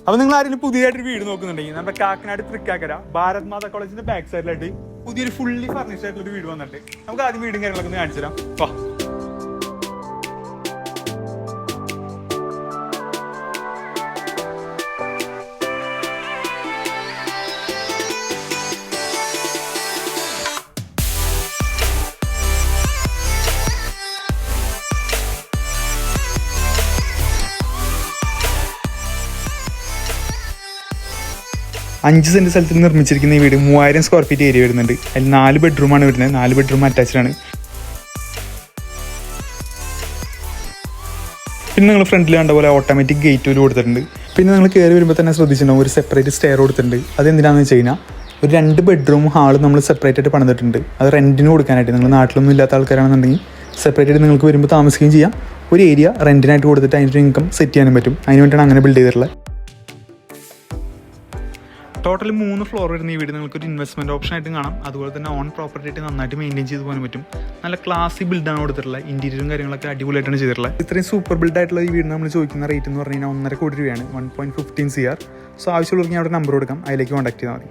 അപ്പൊ നിങ്ങൾ ആരെങ്കിലും പുതിയതായിട്ടൊരു വീട് നോക്കുന്നുണ്ടെങ്കിൽ നമ്മുടെ കാക്കനാട് തൃക്കാക്കര ഭാരത് മാതാ കോളേജിന്റെ ബാക്ക് സൈഡിലായിട്ട് പുതിയൊരു ഫുള്ളി ഫർണിഷ്ഡ് ആയിട്ടുള്ള ഒരു വീട് വന്നിട്ട് നമുക്ക് ആദ്യം വീടും കാര്യങ്ങളൊക്കെ ഒന്ന് കാണിച്ചു തരാം. 5 സെന്റ് സ്ഥലത്ത് നിർമ്മിച്ചിരിക്കുന്ന ഈ വീട് 3000 സ്ക്വയർ ഫീറ്റ് ഏരിയ വരുന്നുണ്ട്. അതിൽ 4 ബെഡ്റൂമാണ് വരുന്നത്. 4 ബെഡ്റൂം അറ്റാച്ച്ഡ് ആണ്. പിന്നെ നിങ്ങൾ ഫ്രണ്ടിൽ കണ്ട പോലെ ഓട്ടോമാറ്റിക് ഗേറ്റ് പോലും കൊടുത്തിട്ടുണ്ട്. പിന്നെ നിങ്ങൾ കയറി വരുമ്പോൾ തന്നെ ശ്രദ്ധിച്ചിട്ടുണ്ടാവും ഒരു സെപ്പറേറ്റ് സ്റ്റെയർ കൊടുത്തിട്ടുണ്ട്. അതെന്തിനാണെന്ന് വെച്ച് കഴിഞ്ഞാൽ ഒരു 2 ബെഡ്റൂം ഹാൾ നമ്മൾ സെപ്പറേറ്റ് ആയിട്ട് പണിതിട്ടുണ്ട്. അത് റെൻറ്റിന് കൊടുക്കാനായിട്ട്. നിങ്ങൾ നാട്ടിലൊന്നും ഇല്ലാത്ത ആൾക്കാരാണെന്നുണ്ടെങ്കിൽ സെപ്പറേറ്റ് ആയിട്ട് നിങ്ങൾക്ക് വരുമ്പോൾ താമസിക്കുകയും ചെയ്യാം. ഒരു ഏരിയ റെൻറ്റിനായിട്ട് കൊടുത്തിട്ട് അതിൻ്റെ ഇൻകം സെറ്റ് ചെയ്യാനും പറ്റും. അതിന് വേണ്ടിയാണ് അങ്ങനെ ബിൽഡ് ചെയ്തിട്ടുള്ളത്. ടോട്ടൽ 3 ഫ്ലോർ വരുന്ന ഈ വീട് നിങ്ങൾക്കൊരു ഇൻവെസ്റ്റ്മെൻറ്റ് ഓപ്ഷൻ ആയിട്ടും കാണാം. അതുപോലെ തന്നെ ഓൺ പ്രോപ്പർട്ടി ആയിട്ട് നന്നായിട്ട് മെയിൻറ്റെയിൻ ചെയ്ത് പോകാൻ പറ്റും. നല്ല ക്ലാസി ബിൽഡാണ് കൊടുത്തിട്ടുള്ളത്. ഇൻറ്റീരിയറും കാര്യങ്ങളൊക്കെ അടിപൊളിയായിട്ടാണ് ചെയ്തിട്ടുള്ളത്. ഇത്രയും സൂപ്പർ ബിൽഡായിട്ടുള്ള ഈ വീട് നമ്മൾ ചോദിക്കുന്ന റേറ്റ് എന്ന് പറഞ്ഞു കഴിഞ്ഞാൽ 1.5 കോടി രൂപയാണ്. 1.15 CR. സോ ആവശ്യമുള്ളവർക്ക് ഞാൻ അവിടെ നമ്പർ കൊടുക്കാം. അതിലേക്ക് കോൺടാക്ട് ചെയ്താൽ മതി.